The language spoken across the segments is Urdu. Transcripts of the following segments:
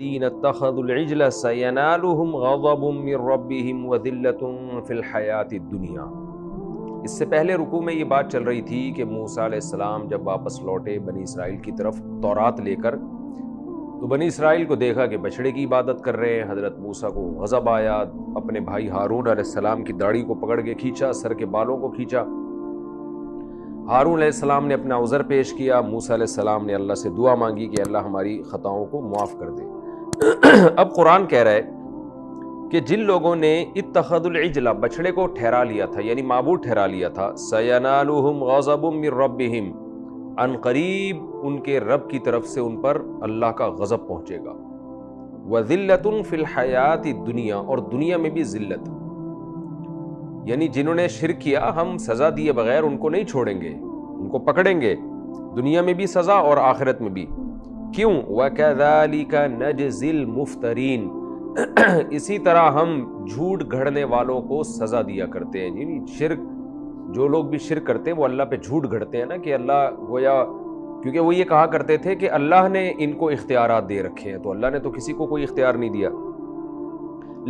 الذين اتخذوا العجل سينالهم غضب من ربهم وذلة في الحياة الدنيا۔ اس سے پہلے رکوع میں یہ بات چل رہی تھی کہ موسیٰ علیہ السلام جب واپس لوٹے بنی اسرائیل کی طرف تورات لے کر، تو بنی اسرائیل کو دیکھا کہ بچڑے کی عبادت کر رہے ہیں۔ حضرت موسیٰ کو غضب آیا، اپنے بھائی ہارون علیہ السلام کی داڑھی کو پکڑ کے کھینچا، سر کے بالوں کو کھینچا۔ ہارون علیہ السلام نے اپنا عذر پیش کیا، موسیٰ علیہ السلام نے اللہ سے دعا مانگی کہ اللہ ہماری خطاؤں کو معاف کر دے۔ اب قرآن کہہ رہا ہے کہ جن لوگوں نے اتخذوا العجل بچڑے کو ٹھہرا لیا تھا، یعنی معبود ٹھہرا لیا تھا، سینالہم غضب من ربہم، ان قریب ان کے رب کی طرف سے ان پر اللہ کا غضب پہنچے گا، وذلۃ فی الحیات الدنیا، اور دنیا میں بھی ذلت، یعنی جنہوں نے شرک کیا ہم سزا دیے بغیر ان کو نہیں چھوڑیں گے، ان کو پکڑیں گے، دنیا میں بھی سزا اور آخرت میں بھی۔ کیوں؟ وَكَذَلِكَ نَجْزِي الْمُفْتَرِينَ، اسی طرح ہم جھوٹ گھڑنے والوں کو سزا دیا کرتے ہیں۔ یعنی شرک، جو لوگ بھی شرک کرتے ہیں وہ اللہ پہ جھوٹ گھڑتے ہیں نا، کہ اللہ گویا، کیونکہ وہ یہ کہا کرتے تھے کہ اللہ نے ان کو اختیارات دے رکھے ہیں، تو اللہ نے تو کسی کو کوئی اختیار نہیں دیا۔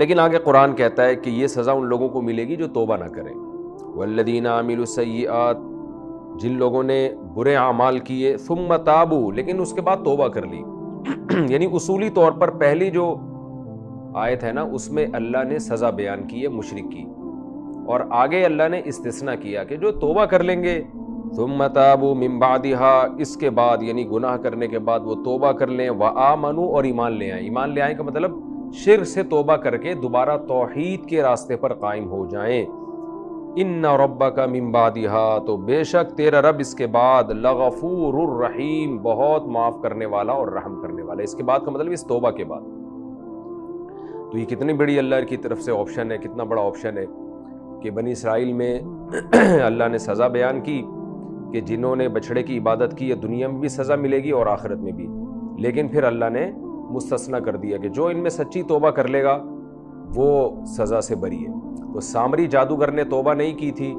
لیکن آگے قرآن کہتا ہے کہ یہ سزا ان لوگوں کو ملے گی جو توبہ نہ کریں۔ وَالَّذِينَ عَمِلُوا السَّيِّئَاتِ، جن لوگوں نے برے اعمال کیے، ثم تابوا، لیکن اس کے بعد توبہ کر لی۔ یعنی اصولی طور پر پہلی جو آیت ہے نا، اس میں اللہ نے سزا بیان کی ہے مشرک کی، اور آگے اللہ نے استثناء کیا کہ جو توبہ کر لیں گے، ثم تابوا من بعدها، اس کے بعد یعنی گناہ کرنے کے بعد وہ توبہ کر لیں، وآمنوا، اور ایمان لے آئیں۔ ایمان لے آئیں کا مطلب شرک سے توبہ کر کے دوبارہ توحید کے راستے پر قائم ہو جائیں۔ ان ربک من بعدها، تو بے شک تیرا رب اس کے بعد لغفور الرحیم، بہت معاف کرنے والا اور رحم کرنے والا۔ اس کے بعد کا مطلب اس توبہ کے بعد۔ تو یہ کتنی بڑی اللہ کی طرف سے آپشن ہے، کتنا بڑا آپشن ہے کہ بنی اسرائیل میں اللہ نے سزا بیان کی کہ جنہوں نے بچڑے کی عبادت کی ہے دنیا میں بھی سزا ملے گی اور آخرت میں بھی، لیکن پھر اللہ نے مستثنیٰ کر دیا کہ جو ان میں سچی توبہ کر لے گا وہ سزا سے بری ہے۔ تو سامری جادوگر نے توبہ نہیں کی تھی،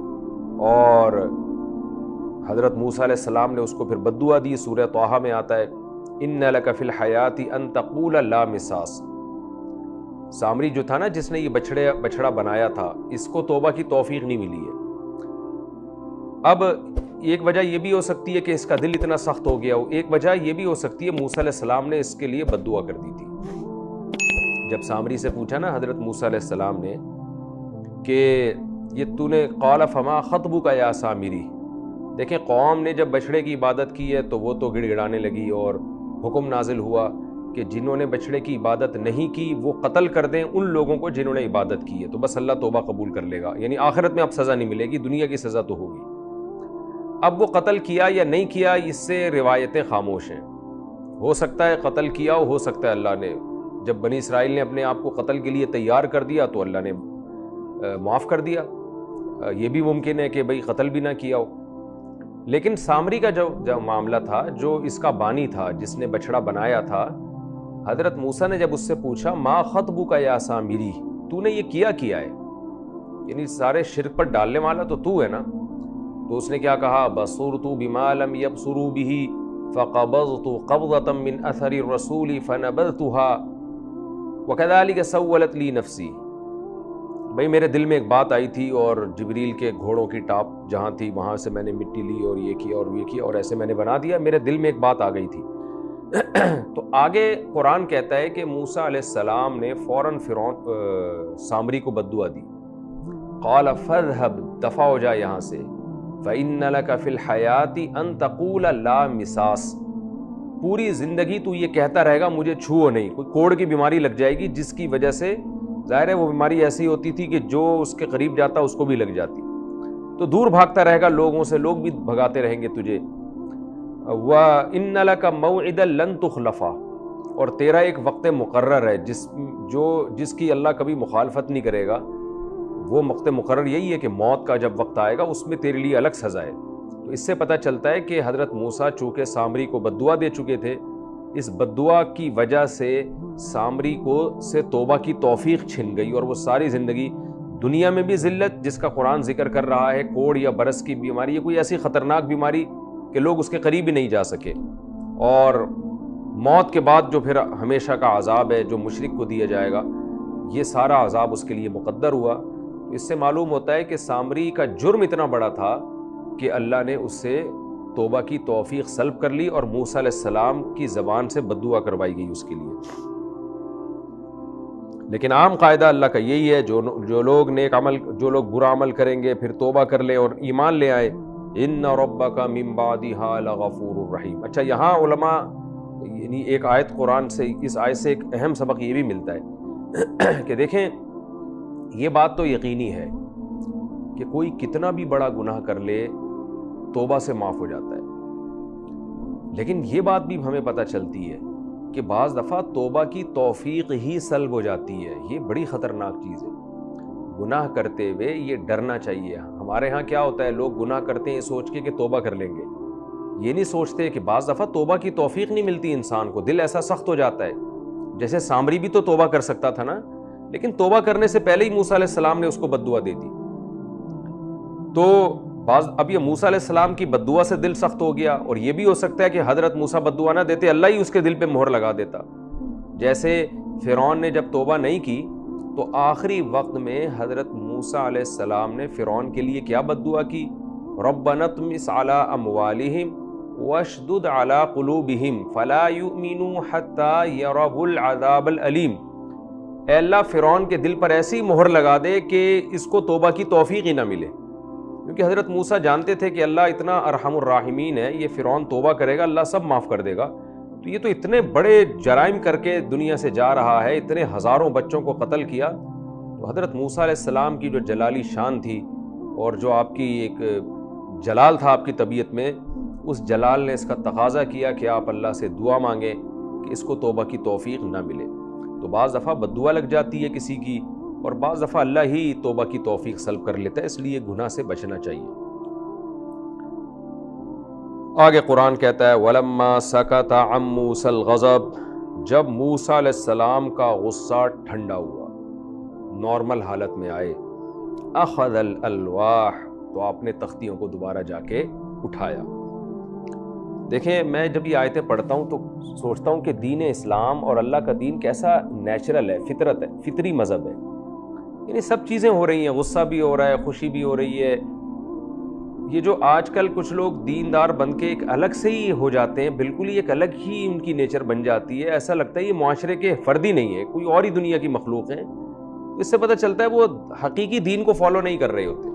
اور حضرت موسیٰ علیہ السلام نے اس کو پھر بد دعا دی۔ سورہ طٰہٰ میں آتا ہے ان لک فی الحیات ان تقول لا مساس۔ سامری جو تھا نا، جس نے یہ بچڑا بنایا تھا، اس کو توبہ کی توفیق نہیں ملی ہے۔ اب ایک وجہ یہ بھی ہو سکتی ہے کہ اس کا دل اتنا سخت ہو گیا ہو، ایک وجہ یہ بھی ہو سکتی ہے موسیٰ علیہ السلام نے اس کے لیے بد دعا کر دی تھی۔ جب سامری سے پوچھا نا حضرت موسیٰ علیہ السلام نے کہ یہ تو نے قال فما خطبک یا سامری، دیکھیں قوم نے جب بچڑے کی عبادت کی ہے تو وہ تو گڑ گڑانے لگی، اور حکم نازل ہوا کہ جنہوں نے بچڑے کی عبادت نہیں کی وہ قتل کر دیں ان لوگوں کو جنہوں نے عبادت کی ہے، تو بس اللہ توبہ قبول کر لے گا، یعنی آخرت میں اب سزا نہیں ملے گی، دنیا کی سزا تو ہوگی۔ اب وہ قتل کیا یا نہیں کیا، اس سے روایتیں خاموش ہیں۔ ہو سکتا ہے قتل کیا ہو سکتا ہے اللہ نے، جب بنی اسرائیل نے اپنے آپ کو قتل کے لیے تیار کر دیا تو اللہ نے معاف کر دیا۔ یہ بھی ممکن ہے کہ بھئی قتل بھی نہ کیا ہو۔ لیکن سامری کا جو معاملہ تھا، جو اس کا بانی تھا، جس نے بچڑا بنایا تھا، حضرت موسیٰ نے جب اس سے پوچھا ما خطبک یا سامری، تو نے یہ کیا ہے، یعنی سارے شرک پر ڈالنے والا تو ہے نا، تو اس نے کیا کہا، بصرت بما لم يبصروا به فقبضت قبضة من اثر الرسول فنبذتها وكذلك سولت لي نفسی۔ بھئی میرے دل میں ایک بات آئی تھی، اور جبریل کے گھوڑوں کی ٹاپ جہاں تھی وہاں سے میں نے مٹی لی اور یہ کیا اور یہ کیا، اور ایسے میں نے بنا دیا، میرے دل میں ایک بات آ گئی تھی۔ تو آگے قرآن کہتا ہے کہ موسیٰ علیہ السلام نے فوراً سامری کو بد دعا دی، قال فاذهب، دفع ہو جا یہاں سے، فإن لك في الحياة أن تقول لا مساس، پوری زندگی تو یہ کہتا رہے گا مجھے چھوؤ نہیں۔ کوئی کوڑ کی بیماری لگ جائے گی جس کی وجہ سے، ظاہر ہے وہ بیماری ایسی ہوتی تھی کہ جو اس کے قریب جاتا اس کو بھی لگ جاتی، تو دور بھاگتا رہے گا لوگوں سے، لوگ بھی بھگاتے رہیں گے تجھے۔ وَإِنَّ لَكَ مَوْعِدًا لَن تُخْلَفَ، اور تیرا ایک وقت مقرر ہے جس کی اللہ کبھی مخالفت نہیں کرے گا، وہ وقت مقرر یہی ہے کہ موت کا جب وقت آئے گا اس میں تیرے لیے الگ سزا ہے۔ تو اس سے پتہ چلتا ہے کہ حضرت موسیٰ چونکہ سامری کو بد دعا دے چکے تھے، اس بد دعا کی وجہ سے سامری سے توبہ کی توفیق چھن گئی، اور وہ ساری زندگی دنیا میں بھی ذلت، جس کا قرآن ذکر کر رہا ہے، کوڑ یا برس کی بیماری، یا کوئی ایسی خطرناک بیماری کہ لوگ اس کے قریب ہی نہیں جا سکے، اور موت کے بعد جو پھر ہمیشہ کا عذاب ہے جو مشرک کو دیا جائے گا، یہ سارا عذاب اس کے لیے مقدر ہوا۔ اس سے معلوم ہوتا ہے کہ سامری کا جرم اتنا بڑا تھا کہ اللہ نے اس سے توبہ کی توفیق سلب کر لی اور موسیٰ علیہ السلام کی زبان سے بد دعا کروائی گئی اس کے لیے۔ لیکن عام قاعدہ اللہ کا یہی ہے، جو لوگ نیک عمل، جو لوگ برا عمل کریں گے پھر توبہ کر لیں اور ایمان لے آئے، ان ربک من بعدھا لغفور الرحیم۔ اچھا، یہاں علماء یعنی ایک آیت قرآن سے، اس آیت سے ایک اہم سبق یہ بھی ملتا ہے کہ دیکھیں یہ بات تو یقینی ہے کہ کوئی کتنا بھی بڑا گناہ کر لے توبہ سے معاف ہو جاتا ہے، لیکن یہ بات بھی ہمیں پتہ چلتی ہے کہ بعض دفعہ توبہ کی توفیق ہی سلب ہو جاتی ہے۔ یہ بڑی خطرناک چیز ہے۔ گناہ کرتے ہوئے یہ ڈرنا چاہیے۔ ہمارے ہاں کیا ہوتا ہے، لوگ گناہ کرتے ہیں سوچ کے کہ توبہ کر لیں گے، یہ نہیں سوچتے کہ بعض دفعہ توبہ کی توفیق نہیں ملتی انسان کو، دل ایسا سخت ہو جاتا ہے۔ جیسے سامری بھی تو توبہ کر سکتا تھا نا، لیکن توبہ کرنے سے پہلے ہی موسیٰ علیہ السلام نے اس کو بد دعا دے دی، تو اب یہ موسیٰ علیہ السلام کی بد دعا سے دل سخت ہو گیا، اور یہ بھی ہو سکتا ہے کہ حضرت موسیٰ بد دعا نہ دیتے، اللہ ہی اس کے دل پہ مہر لگا دیتا۔ جیسے فرعون نے جب توبہ نہیں کی تو آخری وقت میں حضرت موسیٰ علیہ السلام نے فرعون کے لیے کیا بد دعا کی، ربنا اطمس علی اموالہم واشدد علی قلوبہم فلا یؤمنوا حتی یروا العذاب العلیم۔ اے اللہ فرعون کے دل پر ایسی مہر لگا دے کہ اس کو توبہ کی توفیق ہی نہ ملے، کیونکہ حضرت موسیٰ جانتے تھے کہ اللہ اتنا ارحم الراحمین ہے، یہ فرعون توبہ کرے گا اللہ سب معاف کر دے گا، تو یہ تو اتنے بڑے جرائم کر کے دنیا سے جا رہا ہے، اتنے ہزاروں بچوں کو قتل کیا۔ تو حضرت موسیٰ علیہ السلام کی جو جلالی شان تھی اور جو آپ کی ایک جلال تھا آپ کی طبیعت میں، اس جلال نے اس کا تقاضا کیا کہ آپ اللہ سے دعا مانگیں کہ اس کو توبہ کی توفیق نہ ملے۔ تو بعض دفعہ بد دعا لگ جاتی ہے کسی کی، اور بعض دفعہ اللہ ہی توبہ کی توفیق سلب کر لیتا ہے، اس لیے گناہ سے بچنا چاہیے۔ آگے قرآن کہتا ہے وَلَمَّا سَكَتَ عَن مُوسَى الْغَضَبُ، جب موسیٰ علیہ السلام کا غصہ ٹھنڈا ہوا، نارمل حالت میں آئے، أَخَذَ الْأَلْوَاحَ، تو آپ نے تختیوں کو دوبارہ جا کے اٹھایا۔ دیکھیں میں جب یہ آیتیں پڑھتا ہوں تو سوچتا ہوں کہ دین اسلام اور اللہ کا دین کیسا نیچرل ہے، فطرت ہے، فطری مذہب ہے، یعنی سب چیزیں ہو رہی ہیں، غصہ بھی ہو رہا ہے، خوشی بھی ہو رہی ہے۔ یہ جو آج کل کچھ لوگ دیندار بن کے ایک الگ سے ہی ہو جاتے ہیں، بالکل ہی ایک الگ ہی ان کی نیچر بن جاتی ہے، ایسا لگتا ہے یہ معاشرے کے فرد ہی نہیں ہے، کوئی اور ہی دنیا کی مخلوق ہیں۔ اس سے پتہ چلتا ہے وہ حقیقی دین کو فالو نہیں کر رہے ہوتے۔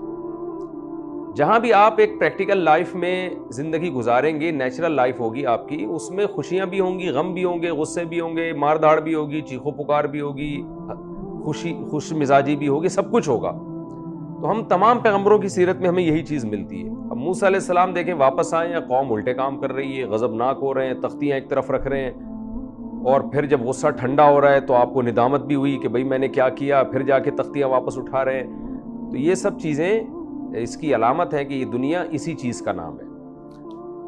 جہاں بھی آپ ایک پریکٹیکل لائف میں زندگی گزاریں گے، نیچرل لائف ہوگی آپ کی، اس میں خوشیاں بھی ہوں گی، غم بھی ہوں گے، غصے بھی ہوں گے، مار دھاڑ بھی ہوگی، چیخو پکار بھی ہوگی، خوش مزاجی بھی ہوگی، سب کچھ ہوگا۔ تو ہم تمام پیغمبروں کی سیرت میں ہمیں یہی چیز ملتی ہے۔ اب موسیٰ علیہ السلام دیکھیں واپس آئے ہیں، قوم الٹے کام کر رہی ہے، غضبناک ہو رہے ہیں، تختیاں ایک طرف رکھ رہے ہیں، اور پھر جب غصہ ٹھنڈا ہو رہا ہے تو آپ کو ندامت بھی ہوئی کہ بھئی میں نے کیا کیا، پھر جا کے تختیاں واپس اٹھا رہے ہیں۔ تو یہ سب چیزیں اس کی علامت ہے کہ یہ دنیا اسی چیز کا نام ہے۔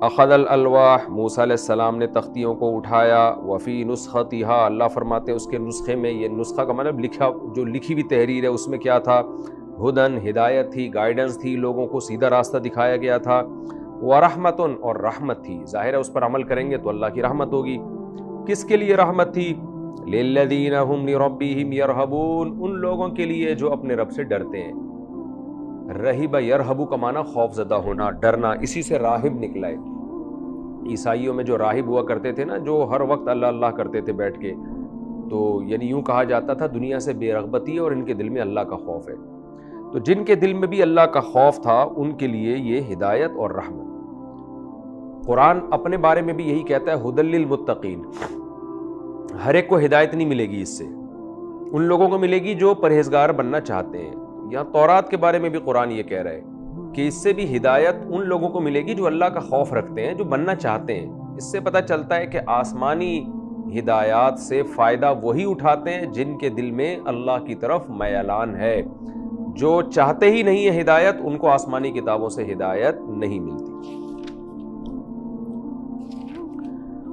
اخذ الالواح، موسیٰ علیہ السلام نے تختیوں کو اٹھایا، وفی نسختہا، اللہ فرماتے ہیں اس کے نسخے میں، یہ نسخہ کا مطلب جو لکھی ہوئی تحریر ہے اس میں کیا تھا، ہدن، ہدایت تھی، گائیڈنس تھی، لوگوں کو سیدھا راستہ دکھایا گیا تھا، ورحمتن، اور رحمت تھی، ظاہر ہے اس پر عمل کریں گے تو اللہ کی رحمت ہوگی۔ کس کے لیے رحمت تھی؟ للذین هم لربہم یرہبون، ان لوگوں کے لیے جو اپنے رب سے ڈرتے ہیں۔ رہب یرہبو کا معنی خوف زدہ ہونا، ڈرنا، اسی سے راہب نکلا ہے۔ عیسائیوں میں جو راہب ہوا کرتے تھے نا، جو ہر وقت اللہ اللہ کرتے تھے بیٹھ کے، تو یعنی یوں کہا جاتا تھا دنیا سے بے رغبتی ہے اور ان کے دل میں اللہ کا خوف ہے۔ تو جن کے دل میں بھی اللہ کا خوف تھا ان کے لیے یہ ہدایت اور رحمت۔ قرآن اپنے بارے میں بھی یہی کہتا ہے ھدی للمتقین، ہر ایک کو ہدایت نہیں ملے گی، اس سے ان لوگوں کو ملے گی جو پرہیزگار بننا چاہتے ہیں۔ یہاں تورات کے بارے میں بھی قرآن یہ کہہ رہا ہے کہ اس سے بھی ہدایت ان لوگوں کو ملے گی جو اللہ کا خوف رکھتے ہیں، جو بننا چاہتے ہیں۔ اس سے پتہ چلتا ہے کہ آسمانی ہدایات سے فائدہ وہی اٹھاتے ہیں جن کے دل میں اللہ کی طرف میلان ہے۔ جو چاہتے ہی نہیں ہے ہدایت، ان کو آسمانی کتابوں سے ہدایت نہیں ملتی۔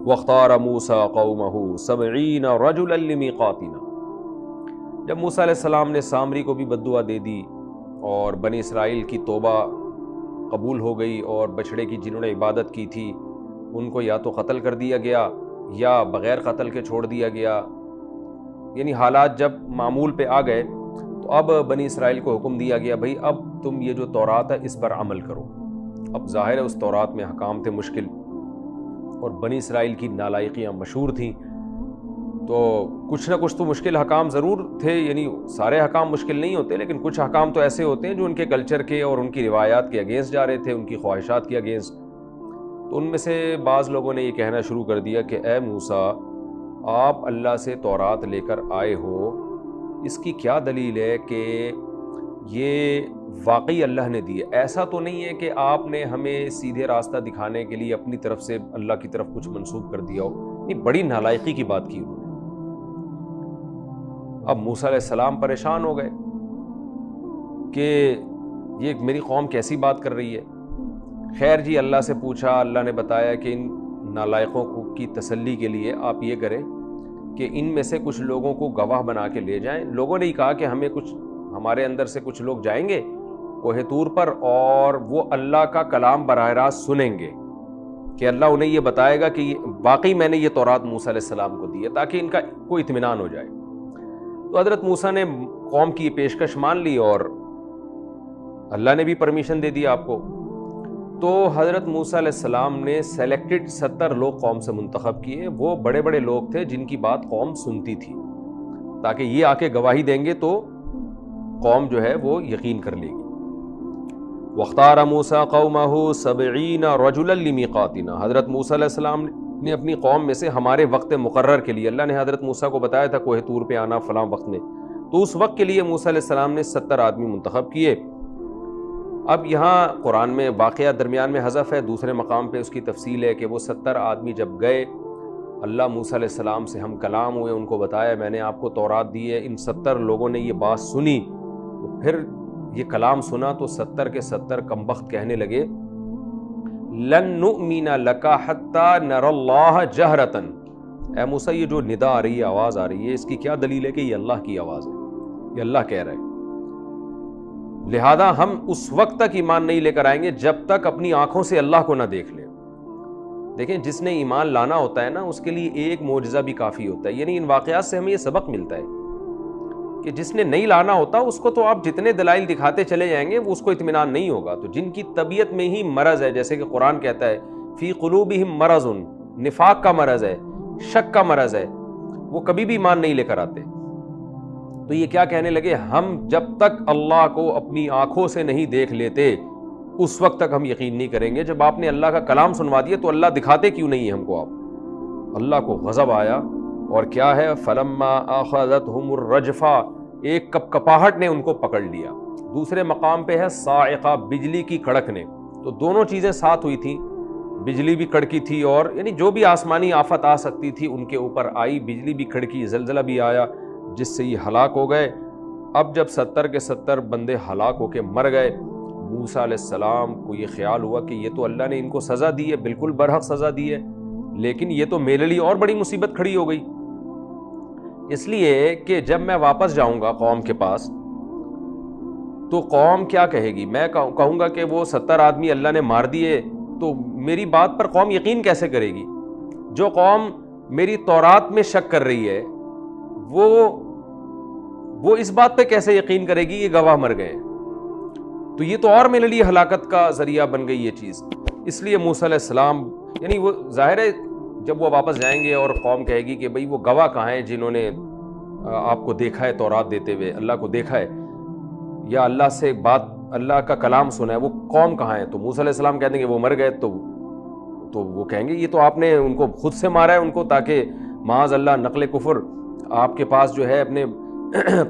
وَاخْتَارَ مُوسَىٰ قَوْمَهُ 70 رَجُلًا لِمِيقَاتِنَا، جب موسیٰ علیہ السلام نے سامری کو بھی بد دعا دے دی اور بنی اسرائیل کی توبہ قبول ہو گئی، اور بچڑے کی جنہوں نے عبادت کی تھی ان کو یا تو قتل کر دیا گیا یا بغیر قتل کے چھوڑ دیا گیا، یعنی حالات جب معمول پہ آ گئے تو اب بنی اسرائیل کو حکم دیا گیا بھائی اب تم یہ جو تورات ہے اس پر عمل کرو۔ اب ظاہر ہے اس تورات میں حکام تھے مشکل، اور بنی اسرائیل کی نالائقیاں مشہور تھیں، تو کچھ نہ کچھ تو مشکل حکام ضرور تھے، یعنی سارے حکام مشکل نہیں ہوتے، لیکن کچھ حکام تو ایسے ہوتے ہیں جو ان کے کلچر کے اور ان کی روایات کے اگینسٹ جا رہے تھے، ان کی خواہشات کے اگینسٹ۔ تو ان میں سے بعض لوگوں نے یہ کہنا شروع کر دیا کہ اے موسیٰ، آپ اللہ سے تورات لے کر آئے ہو، اس کی کیا دلیل ہے کہ یہ واقعی اللہ نے دی ہے؟ ایسا تو نہیں ہے کہ آپ نے ہمیں سیدھے راستہ دکھانے کے لیے اپنی طرف سے اللہ کی طرف کچھ منسوب کر دیا ہو؟ یہ بڑی نالائقی کی بات کی انہوں نے۔ اب موسیٰ علیہ السلام پریشان ہو گئے کہ یہ میری قوم کیسی بات کر رہی ہے۔ خیر جی، اللہ سے پوچھا، اللہ نے بتایا کہ ان نالائقوں کی تسلی کے لیے آپ یہ کریں کہ ان میں سے کچھ لوگوں کو گواہ بنا کے لے جائیں۔ لوگوں نے ہی کہا کہ ہمارے اندر سے کچھ لوگ جائیں گے کوہ طور پر، اور وہ اللہ کا کلام براہ راست سنیں گے کہ اللہ انہیں یہ بتائے گا کہ واقعی میں نے یہ تورات موسیٰ علیہ السلام کو دی ہے، تاکہ ان کا کوئی اطمینان ہو جائے۔ تو حضرت موسیٰ نے قوم کی یہ پیشکش مان لی اور اللہ نے بھی پرمیشن دے دی آپ کو۔ تو حضرت موسیٰ علیہ السلام نے سیلیکٹڈ 70 لوگ قوم سے منتخب کیے، وہ بڑے بڑے لوگ تھے جن کی بات قوم سنتی تھی، تاکہ یہ آ کے گواہی دیں گے تو قوم جو ہے وہ یقین کر لے گی۔ وَاخْتَارَ مُوسَىٰ قَوْمَهُ 70 رَجُلًا لِمِيقَاتِنَا، حضرت موسیٰ علیہ السلام نے اپنی قوم میں سے ہمارے وقت مقرر کے لیے، اللہ نے حضرت موسیٰ کو بتایا تھا کوہ طور پہ آنا فلاں وقت میں، تو اس وقت کے لیے موسیٰ علیہ السلام نے 70 آدمی منتخب کیے۔ اب یہاں قرآن میں واقعہ درمیان میں حذف ہے، دوسرے مقام پہ اس کی تفصیل ہے کہ وہ 70 آدمی جب گئے، اللہ موسیٰ علیہ السلام سے ہم کلام ہوئے، ان کو بتایا میں نے آپ کو تورات دی ہے۔ ان 70 لوگوں نے یہ بات سنی، تو پھر یہ کلام سنا تو 70 کے 70 کمبخت کہنے لگے لن نؤمن لک حتی نری اللہ جہرتن، اے موسیٰ یہ جو ندا آ رہی ہے، آواز آ رہی ہے، اس کی کیا دلیل ہے کہ یہ اللہ کی آواز ہے، یہ اللہ کہہ رہا ہے، لہذا ہم اس وقت تک ایمان نہیں لے کر آئیں گے جب تک اپنی آنکھوں سے اللہ کو نہ دیکھ لیں۔ دیکھیں، جس نے ایمان لانا ہوتا ہے نا، اس کے لیے ایک معجزہ بھی کافی ہوتا ہے، یعنی ان واقعات سے ہمیں یہ سبق ملتا ہے کہ جس نے نہیں لانا ہوتا اس کو تو آپ جتنے دلائل دکھاتے چلے جائیں گے وہ اس کو اطمینان نہیں ہوگا۔ تو جن کی طبیعت میں ہی مرض ہے، جیسے کہ قرآن کہتا ہے فی قلوبہم مرض، نفاق کا مرض ہے، شک کا مرض ہے، وہ کبھی بھی ایمان نہیں لے کر آتے۔ تو یہ کیا کہنے لگے، ہم جب تک اللہ کو اپنی آنکھوں سے نہیں دیکھ لیتے اس وقت تک ہم یقین نہیں کریں گے۔ جب آپ نے اللہ کا کلام سنوا دیا تو اللہ دکھاتے کیوں نہیں ہیں ہم کو؟ آپ اللہ کو غضب آیا، اور کیا ہے فلما اخذتهم الرجفہ، ایک کپاہٹ نے ان کو پکڑ لیا۔ دوسرے مقام پہ ہے صاعقہ، بجلی کی کڑک نے، تو دونوں چیزیں ساتھ ہوئی تھیں، بجلی بھی کڑکی تھی، اور یعنی جو بھی آسمانی آفت آ سکتی تھی ان کے اوپر آئی، بجلی بھی کڑکی، زلزلہ بھی آیا، جس سے یہ ہلاک ہو گئے۔ اب جب 70 کے 70 بندے ہلاک ہو کے مر گئے، موسیٰ علیہ السلام کو یہ خیال ہوا کہ یہ تو اللہ نے ان کو سزا دی ہے، بالکل برحق سزا دی ہے، لیکن یہ تو میرے لیے اور بڑی مصیبت کھڑی ہو گئی، اس لیے کہ جب میں واپس جاؤں گا قوم کے پاس تو قوم کیا کہے گی؟ میں کہوں گا کہ وہ 70 آدمی اللہ نے مار دیے، تو میری بات پر قوم یقین کیسے کرے گی؟ جو قوم میری تورات میں شک کر رہی ہے وہ اس بات پہ کیسے یقین کرے گی یہ گواہ مر گئے؟ تو یہ تو اور میرے لیے ہلاکت کا ذریعہ بن گئی یہ چیز۔ اس لیے موسیٰ علیہ السلام، یعنی وہ ظاہر ہے جب وہ واپس جائیں گے اور قوم کہے گی کہ بھئی وہ گواہ کہاں ہیں جنہوں نے آپ کو دیکھا ہے تورات دیتے ہوئے، اللہ کو دیکھا ہے یا اللہ سے بات، اللہ کا کلام سنا ہے، وہ قوم کہاں ہے؟ تو موسیٰ علیہ السلام کہتے ہیں کہ وہ مر گئے، تو وہ کہیں گے یہ تو آپ نے ان کو خود سے مارا ہے ان کو، تاکہ معاذ اللہ نقل کفر آپ کے پاس جو ہے اپنے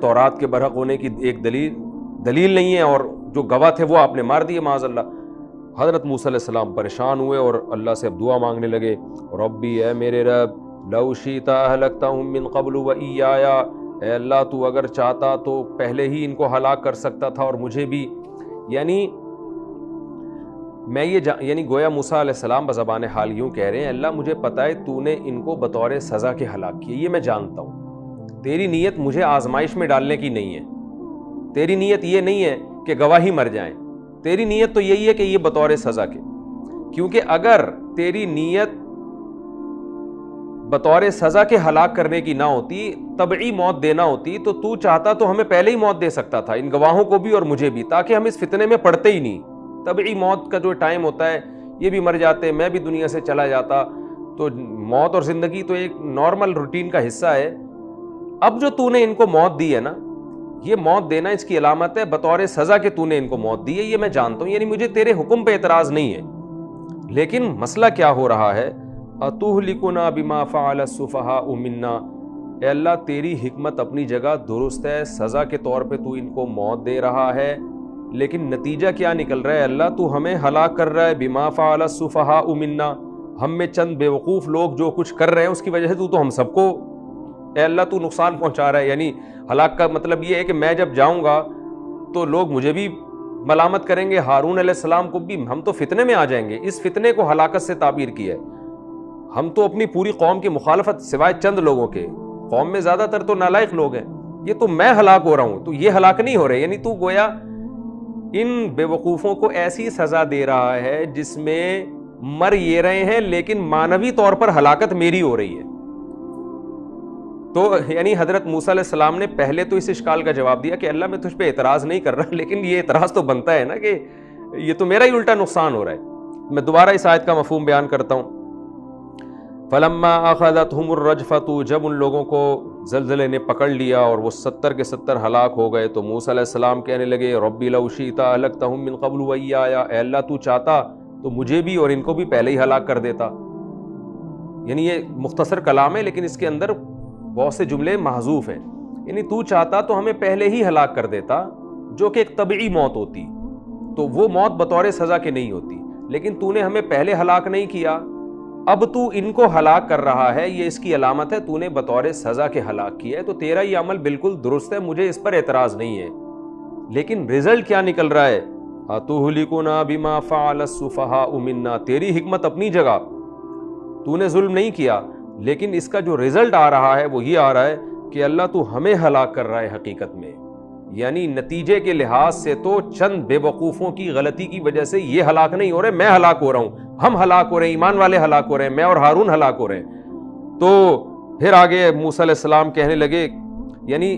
تورات کے برحق ہونے کی ایک دلیل نہیں ہے، اور جو گواہ تھے وہ آپ نے مار دیے معاذ اللہ۔ حضرت موسیٰ علیہ السلام پریشان ہوئے اور اللہ سے اب دعا مانگنے لگے، ربی، اے میرے رب، لو شئت اہلکتہم من قبل و ایایا، اے اللہ تو اگر چاہتا تو پہلے ہی ان کو ہلاک کر سکتا تھا اور مجھے بھی۔ یعنی میں یعنی گویا موسیٰ علیہ السلام بزبان حال یوں کہہ رہے ہیں، اللہ مجھے پتہ ہے تو نے ان کو بطور سزا کے ہلاک کیا، یہ میں جانتا ہوں، تیری نیت مجھے آزمائش میں ڈالنے کی نہیں ہے، تیری نیت یہ نہیں ہے کہ گواہی مر جائیں، تیری نیت تو یہی ہے کہ یہ بطور سزا کے، کیونکہ اگر تیری نیت بطور سزا کے ہلاک کرنے کی نہ ہوتی، طبعی موت دینا ہوتی، تو چاہتا تو ہمیں پہلے ہی موت دے سکتا تھا، ان گواہوں کو بھی اور مجھے بھی، تاکہ ہم اس فتنے میں پڑتے ہی نہیں۔ طبعی موت کا جو ٹائم ہوتا ہے، یہ بھی مر جاتے، میں بھی دنیا سے چلا جاتا، تو موت اور زندگی تو ایک نارمل روٹین کا حصہ ہے۔ اب جو تو نے ان کو موت دی ہے نا، یہ موت دینا اس کی علامت ہے بطور سزا کہ تو نے ان کو موت دی ہے، یہ میں جانتا ہوں، یعنی مجھے تیرے حکم پہ اعتراض نہیں ہے۔ لیکن مسئلہ کیا ہو رہا ہے؟ اتہلکنا بما فعل السفہاء منا، اے اللہ تیری حکمت اپنی جگہ درست ہے، سزا کے طور پہ تو ان کو موت دے رہا ہے، لیکن نتیجہ کیا نکل رہا ہے؟ اللہ تو ہمیں ہلاک کر رہا ہے، بما فعل السفہاء منا، ہم میں چند بے وقوف لوگ جو کچھ کر رہے ہیں اس کی وجہ سے تو ہم سب کو اے اللہ تو نقصان پہنچا رہا ہے۔ یعنی ہلاک کا مطلب یہ ہے کہ میں جب جاؤں گا تو لوگ مجھے بھی ملامت کریں گے، ہارون علیہ السلام کو بھی، ہم تو فتنے میں آ جائیں گے۔ اس فتنے کو ہلاکت سے تعبیر کیا ہے۔ ہم تو اپنی پوری قوم کی مخالفت سوائے چند لوگوں کے، قوم میں زیادہ تر تو نالائق لوگ ہیں، یہ تو میں ہلاک ہو رہا ہوں، تو یہ ہلاک نہیں ہو رہے، یعنی تو گویا ان بے وقوفوں کو ایسی سزا دے رہا ہے جس میں مر یہ رہے ہیں لیکن معنوی طور پر ہلاکت میری ہو رہی ہے۔ تو یعنی حضرت موسیٰ علیہ السلام نے پہلے تو اس اشکال کا جواب دیا کہ اللہ میں تجھ پہ اعتراض نہیں کر رہا، لیکن یہ اعتراض تو بنتا ہے نا کہ یہ تو میرا ہی الٹا نقصان ہو رہا ہے۔ میں دوبارہ اس آیت کا مفہوم بیان کرتا ہوں۔ فلما اخذتهم الرجفة، جب ان لوگوں کو زلزلے نے پکڑ لیا اور وہ 70 کے 70 ہلاک ہو گئے، تو موسیٰ علیہ السلام کہنے لگے ربی لو شئت اہلکتہم من قبل وایایا، اے اللہ تو چاہتا تو مجھے بھی اور ان کو بھی پہلے ہی ہلاک کر دیتا۔ یعنی یہ مختصر کلام ہے لیکن اس کے اندر بہت سے جملے محذوف ہیں، یعنی تو چاہتا تو ہمیں پہلے ہی ہلاک کر دیتا، جو کہ ایک طبعی موت ہوتی، تو وہ موت بطور سزا کے نہیں ہوتی، لیکن تو نے ہمیں پہلے ہلاک نہیں کیا، اب تو ان کو ہلاک کر رہا ہے، یہ اس کی علامت ہے تو نے بطور سزا کے ہلاک کیا ہے، تو تیرا یہ عمل بالکل درست ہے، مجھے اس پر اعتراض نہیں ہے۔ لیکن رزلٹ کیا نکل رہا ہے؟ اتہلکنا بما فعل السفہاء منا، تیری حکمت اپنی جگہ، تو نے ظلم نہیں کیا، لیکن اس کا جو رزلٹ آ رہا ہے وہ یہ آ رہا ہے کہ اللہ تو ہمیں ہلاک کر رہا ہے حقیقت میں، یعنی نتیجے کے لحاظ سے تو چند بے وقوفوں کی غلطی کی وجہ سے یہ ہلاک نہیں ہو رہے، میں ہلاک ہو رہا ہوں، ہم ہلاک ہو رہے ہیں، ایمان والے ہلاک ہو رہے ہیں، میں اور ہارون ہلاک ہو رہے ہیں۔ تو پھر آگے موسیٰ علیہ السلام کہنے لگے، یعنی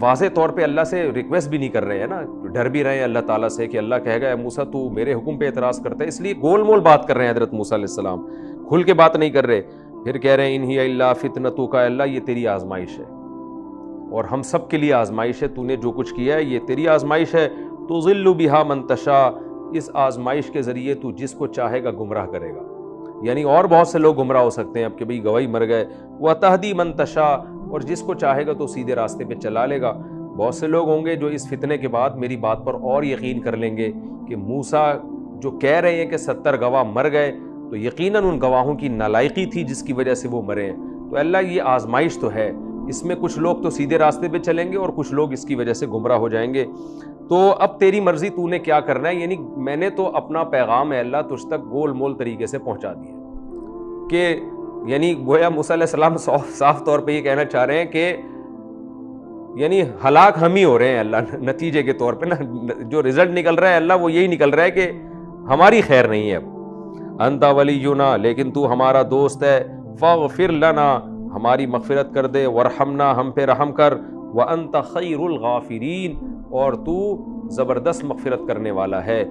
واضح طور پہ اللہ سے ریکویسٹ بھی نہیں کر رہے ہیں نا، ڈر بھی رہے ہیں اللہ تعالیٰ سے کہ اللہ کہے گا اے موسیٰ تو میرے حکم پہ اعتراض کرتا ہے، اس لیے گول مول بات کر رہے ہیں حضرت موسیٰ علیہ السلام، کھل کے بات نہیں کر رہے۔ پھر کہہ رہے ہیں ان ہی الا فتنتک، اللہ یہ تیری آزمائش ہے اور ہم سب کے لیے آزمائش ہے، تو نے جو کچھ کیا ہے یہ تیری آزمائش ہے، تضل بہا من تشاء، اس آزمائش کے ذریعے تو جس کو چاہے گا گمراہ کرے گا، یعنی اور بہت سے لوگ گمراہ ہو سکتے ہیں اب کہ بھئی گواہی مر گئے، وتہدی من تشاء، اور جس کو چاہے گا تو سیدھے راستے پہ چلا لے گا۔ بہت سے لوگ ہوں گے جو اس فتنے کے بعد میری بات پر اور یقین کر لیں گے کہ موسیٰ جو کہہ رہے ہیں کہ 70 گواہ مر گئے، تو یقیناً ان گواہوں کی نالائقی تھی جس کی وجہ سے وہ مرے ہیں۔ تو اللہ یہ آزمائش تو ہے، اس میں کچھ لوگ تو سیدھے راستے پہ چلیں گے اور کچھ لوگ اس کی وجہ سے گمراہ ہو جائیں گے۔ تو اب تیری مرضی، تو نے کیا کرنا ہے، یعنی میں نے تو اپنا پیغام ہے اللہ تجھ تک گول مول طریقے سے پہنچا دیا کہ یعنی گویا موسیٰ علیہ السلام صاف طور پہ یہ کہنا چاہ رہے ہیں کہ یعنی ہلاک ہم ہی ہو رہے ہیں اللہ، نتیجے کے طور پہ نا جو رزلٹ نکل رہا ہے اللہ وہ یہی نکل رہا ہے کہ ہماری خیر نہیں ہے اب۔ انت ولینا، لیکن تو ہمارا دوست ہے، فاغفر لنا، ہماری مغفرت کر دے، ورحمنا، ہم پہ رحم کر، وانت خیر الغافرین، اور تو زبردست مغفرت کرنے والا ہے۔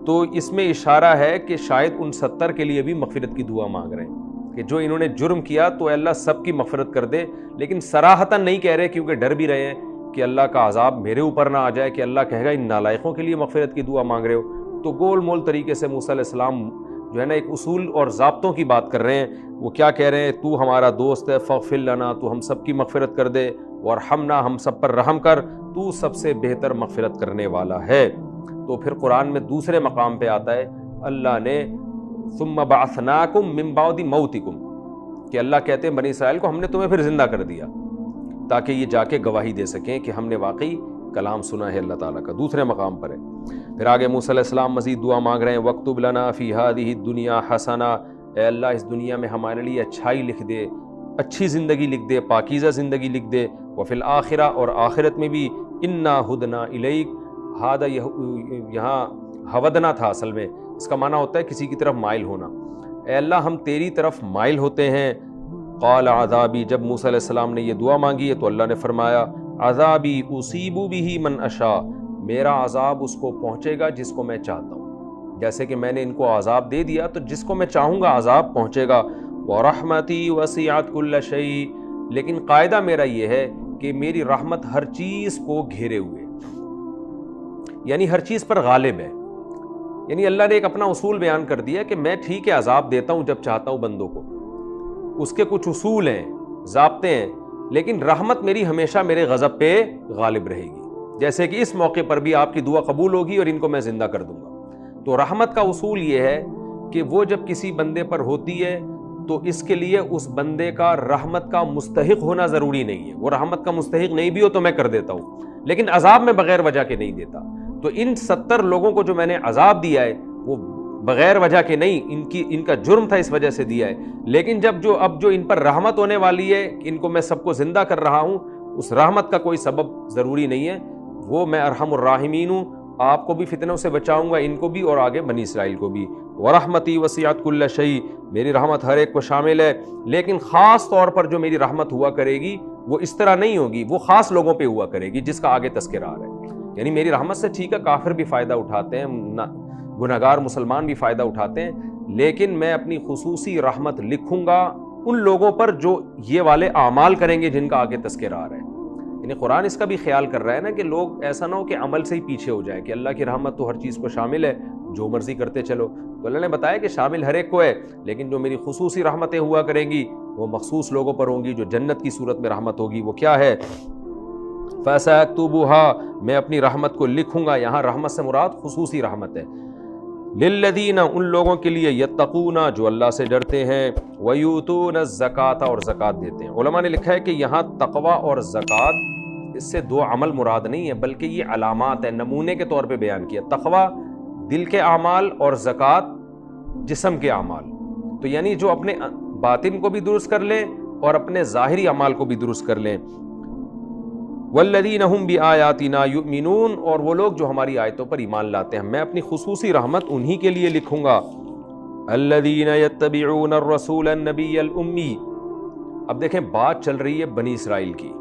تو اس میں اشارہ ہے کہ شاید ان 70 کے لیے بھی مغفرت کی دعا مانگ رہے ہیں کہ جو انہوں نے جرم کیا تو اللہ سب کی مغفرت کر دے، لیکن صراحتاً نہیں کہہ رہے کیونکہ ڈر بھی رہے ہیں کہ اللہ کا عذاب میرے اوپر نہ آ جائے، کہ اللہ کہے گا ان نالائقوں کے لیے مغفرت کی دعا مانگ رہے ہو۔ تو گول مول طریقے سے موسیٰ علیہ السلام جو ہے نا ایک اصول اور ضابطوں کی بات کر رہے ہیں۔ وہ کیا کہہ رہے ہیں؟ تو ہمارا دوست ہے، فاغفر لنا، تو ہم سب کی مغفرت کر دے، ورحمنا، ہم سب پر رحم کر، تو سب سے بہتر مغفرت کرنے والا ہے۔ تو پھر قرآن میں دوسرے مقام پہ آتا ہے اللہ نے ثم بعثناکم من بعد موتکم، کہ اللہ کہتے ہیں بنی اسرائیل کو ہم نے تمہیں پھر زندہ کر دیا تاکہ یہ جا کے گواہی دے سکیں کہ ہم نے واقعی کلام سنا ہے اللہ تعالیٰ کا۔ دوسرے مقام پر ہے۔ پھر آگے موسیٰ علیہ السلام مزید دعا مانگ رہے ہیں، وَاکْتُبْ لَنَا فِي هَذِهِ الدُّنْيَا حَسَنَةً، اے اللہ اس دنیا میں ہمارے لیے اچھائی لکھ دے، اچھی زندگی لکھ دے، پاکیزہ زندگی لکھ دے، وَفِي الْآخِرَةِ، اور آخرت میں بھی، إِنَّا هُدْنَا إِلَيْكَ، ہادہ یہاں ہودنا تھا، اصل میں اس کا معنی ہوتا ہے کسی کی طرف مائل ہونا۔ اے اللہ ہم تیری طرف مائل ہوتے ہیں، قال عذابی، جب موسیٰ علیہ السلام نے یہ دعا مانگی ہے تو اللہ نے فرمایا عذابی اصیب بہ من اشاء، میرا عذاب اس کو پہنچے گا جس کو میں چاہتا ہوں، جیسے کہ میں نے ان کو عذاب دے دیا تو جس کو میں چاہوں گا عذاب پہنچے گا۔ ورحمتی وسعت کل شیء، لیکن قاعدہ میرا یہ ہے کہ میری رحمت ہر چیز کو گھیرے ہوئے، یعنی ہر چیز پر غالب ہے۔ یعنی اللہ نے ایک اپنا اصول بیان کر دیا کہ میں ٹھیک ہے عذاب دیتا ہوں جب چاہتا ہوں بندوں کو، اس کے کچھ اصول ہیں، ضابطے ہیں، لیکن رحمت میری ہمیشہ میرے غضب پہ غالب رہے گی، جیسے کہ اس موقع پر بھی آپ کی دعا قبول ہوگی اور ان کو میں زندہ کر دوں گا۔ تو رحمت کا اصول یہ ہے کہ وہ جب کسی بندے پر ہوتی ہے تو اس کے لیے اس بندے کا رحمت کا مستحق ہونا ضروری نہیں ہے، وہ رحمت کا مستحق نہیں بھی ہو تو میں کر دیتا ہوں، لیکن عذاب میں بغیر وجہ کے نہیں دیتا۔ تو ان 70 لوگوں کو جو میں نے عذاب دیا ہے وہ بغیر وجہ کے نہیں، ان کا جرم تھا اس وجہ سے دیا ہے، لیکن اب جو ان پر رحمت ہونے والی ہے، ان کو میں سب کو زندہ کر رہا ہوں، اس رحمت کا کوئی سبب ضروری نہیں ہے، وہ میں ارحم الراحمین ہوں، آپ کو بھی فتنوں سے بچاؤں گا، ان کو بھی اور آگے بنی اسرائیل کو بھی۔ ورحمتی وسعت کل شیء، میری رحمت ہر ایک کو شامل ہے، لیکن خاص طور پر جو میری رحمت ہوا کرے گی وہ اس طرح نہیں ہوگی، وہ خاص لوگوں پہ ہوا کرے گی جس کا آگے تذکرہ آ رہا ہے۔ یعنی میری رحمت سے ٹھیک ہے کافر بھی فائدہ اٹھاتے ہیں، گنہگار مسلمان بھی فائدہ اٹھاتے ہیں، لیکن میں اپنی خصوصی رحمت لکھوں گا ان لوگوں پر جو یہ والے اعمال کریں گے جن کا آگے تذکرہ آ رہا ہے۔ یعنی قرآن اس کا بھی خیال کر رہا ہے نا کہ لوگ ایسا نہ ہو کہ عمل سے ہی پیچھے ہو جائیں کہ اللہ کی رحمت تو ہر چیز کو شامل ہے، جو مرضی کرتے چلو۔ تو اللہ نے بتایا کہ شامل ہر ایک کو ہے، لیکن جو میری خصوصی رحمتیں ہوا کریں گی وہ مخصوص لوگوں پر ہوں گی، جو جنت کی صورت میں رحمت ہوگی وہ کیا ہے؟ فَسَأَكْتُبُهَا، میں اپنی رحمت کو لکھوں گا، یہاں رحمت سے مراد خصوصی رحمت ہے، للذین، ان لوگوں کے لیے، یتقون، جو اللہ سے ڈرتے ہیں، ویؤتون الزکاۃ، اور زکوٰۃ دیتے ہیں۔ علماء نے لکھا ہے کہ یہاں تقوی اور زکوٰۃ، اس سے دو عمل مراد نہیں ہے بلکہ یہ علامات ہیں، نمونے کے طور پہ بیان کیا۔ تقوی دل کے اعمال اور زکوٰۃ جسم کے اعمال، تو یعنی جو اپنے باطن کو بھی درست کر لیں اور اپنے ظاہری اعمال کو بھی درست کر لیں۔ والذین هم بآیاتنا یؤمنون، اور وہ لوگ جو ہماری آیتوں پر ایمان لاتے ہیں، میں اپنی خصوصی رحمت انہی کے لیے لکھوں گا۔ الذین یتبعون الرسول النبی الامی، اب دیکھیں بات چل رہی ہے بنی اسرائیل کی،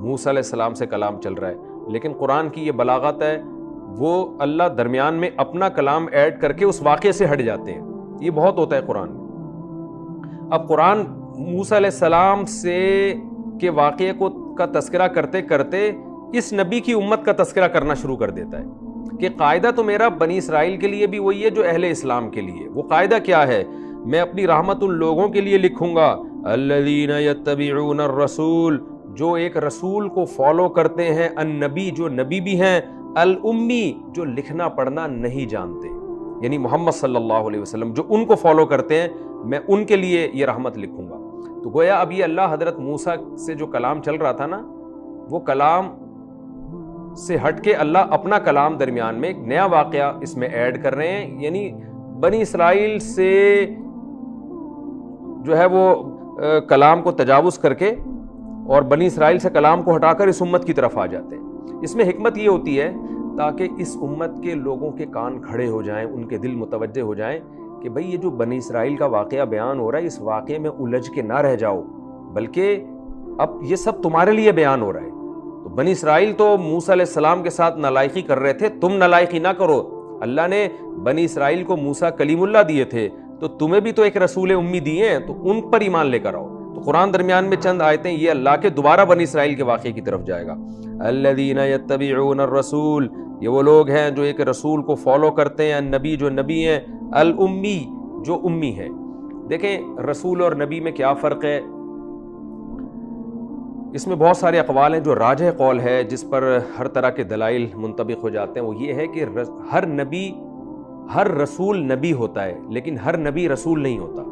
موسیٰ علیہ السلام سے کلام چل رہا ہے، لیکن قرآن کی یہ بلاغت ہے، وہ اللہ درمیان میں اپنا کلام ایڈ کر کے اس واقعے سے ہٹ جاتے ہیں، یہ بہت ہوتا ہے قرآن میں۔ اب قرآن موسیٰ علیہ السلام سے کے واقعے کا تذکرہ کرتے کرتے اس نبی کی امت کا تذکرہ کرنا شروع کر دیتا ہے کہ قاعدہ تو میرا بنی اسرائیل کے لیے بھی وہی ہے جو اہل اسلام کے لیے۔ وہ قاعدہ کیا ہے؟ میں اپنی رحمت ان لوگوں کے لیے لکھوں گا، الذین یتبعون الرسول، جو ایک رسول کو فالو کرتے ہیں، النبی، جو نبی بھی ہیں، الامی، جو لکھنا پڑھنا نہیں جانتے، یعنی محمد صلی اللہ علیہ وسلم، جو ان کو فالو کرتے ہیں، میں ان کے لیے یہ رحمت لکھوں گا۔ تو گویا اب یہ اللہ حضرت موسیٰ سے جو کلام چل رہا تھا نا، وہ کلام سے ہٹ کے اللہ اپنا کلام درمیان میں ایک نیا واقعہ اس میں ایڈ کر رہے ہیں، یعنی بنی اسرائیل سے جو ہے وہ کلام کو تجاوز کر کے اور بنی اسرائیل سے کلام کو ہٹا کر اس امت کی طرف آ جاتے ہیں۔ اس میں حکمت یہ ہوتی ہے تاکہ اس امت کے لوگوں کے کان کھڑے ہو جائیں، ان کے دل متوجہ ہو جائیں کہ بھئی یہ جو بنی اسرائیل کا واقعہ بیان ہو رہا ہے، اس واقعے میں الجھ کے نہ رہ جاؤ، بلکہ اب یہ سب تمہارے لیے بیان ہو رہا ہے۔ تو بنی اسرائیل تو موسیٰ علیہ السلام کے ساتھ نالائقی کر رہے تھے، تم نالائقی نہ کرو۔ اللہ نے بنی اسرائیل کو موسیٰ کلیم اللہ دیے تھے، تو تمہیں بھی تو ایک رسول امی دیے ہیں، تو ان پر ایمان لے کر آؤ۔ تو قرآن درمیان میں چند آیتیں یہ اللہ کے دوبارہ بنی اسرائیل کے واقعے کی طرف جائے گا۔ الذین یتبعون الرسول، یہ وہ لوگ ہیں جو ایک رسول کو فالو کرتے ہیں، النبی، جو نبی ہیں، الامی، جو امی ہے۔ دیکھیں رسول اور نبی میں کیا فرق ہے، اس میں بہت سارے اقوال ہیں، جو راجح قول ہے جس پر ہر طرح کے دلائل منطبق ہو جاتے ہیں، وہ یہ ہے کہ ہر رسول نبی ہوتا ہے، لیکن ہر نبی رسول نہیں ہوتا۔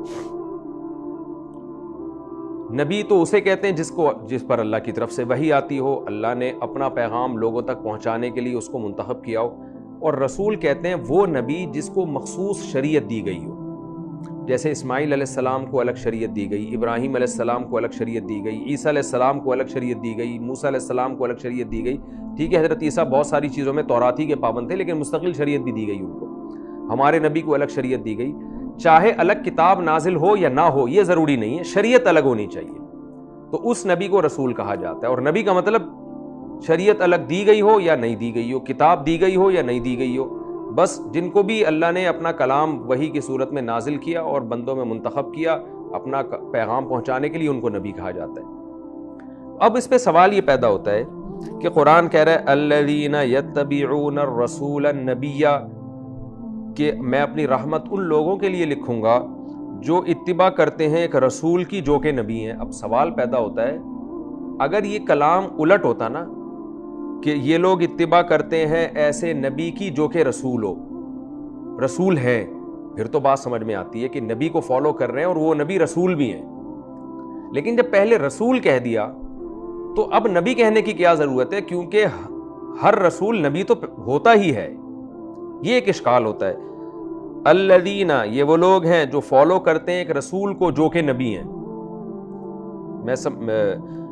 نبی تو اسے کہتے ہیں جس پر اللہ کی طرف سے وحی آتی ہو، اللہ نے اپنا پیغام لوگوں تک پہنچانے کے لیے اس کو منتخب کیا ہو، اور رسول کہتے ہیں وہ نبی جس کو مخصوص شریعت دی گئی ہو، جیسے اسماعیل علیہ السلام کو الگ شریعت دی گئی، ابراہیم علیہ السلام کو الگ شریعت دی گئی، عیسیٰ علیہ السلام کو الگ شریعت دی گئی، موسیٰ علیہ السلام کو الگ شریعت دی گئی۔ ٹھیک ہے، حضرت عیسیٰ بہت ساری چیزوں میں توراتی کے پابند تھے، لیکن مستقل شریعت بھی دی گئی ان کو۔ ہمارے نبی کو الگ شریعت دی گئی، چاہے الگ کتاب نازل ہو یا نہ ہو، یہ ضروری نہیں ہے، شریعت الگ ہونی چاہیے، تو اس نبی کو رسول کہا جاتا ہے۔ اور نبی کا مطلب شریعت الگ دی گئی ہو یا نہیں دی گئی ہو، کتاب دی گئی ہو یا نہیں دی گئی ہو، بس جن کو بھی اللہ نے اپنا کلام وحی کی صورت میں نازل کیا اور بندوں میں منتخب کیا اپنا پیغام پہنچانے کے لیے، ان کو نبی کہا جاتا ہے۔ اب اس پہ سوال یہ پیدا ہوتا ہے کہ قرآن کہہ رہا ہے الذین یتبعون الرسول النبی، کہ میں اپنی رحمت ان لوگوں کے لیے لکھوں گا جو اتباع کرتے ہیں ایک رسول کی جو کہ نبی ہیں۔ اب سوال پیدا ہوتا ہے، اگر یہ کلام الٹ ہوتا نا کہ یہ لوگ اتباع کرتے ہیں ایسے نبی کی جو کہ رسول ہو، رسول ہے، پھر تو بات سمجھ میں آتی ہے کہ نبی کو فالو کر رہے ہیں اور وہ نبی رسول بھی ہیں۔ لیکن جب پہلے رسول کہہ دیا تو اب نبی کہنے کی کیا ضرورت ہے، کیونکہ ہر رسول نبی تو ہوتا ہی ہے۔ یہ ایک اشکال ہوتا ہے۔ الذین، یہ وہ لوگ ہیں جو فالو کرتے ہیں ایک رسول کو جو کہ نبی ہیں۔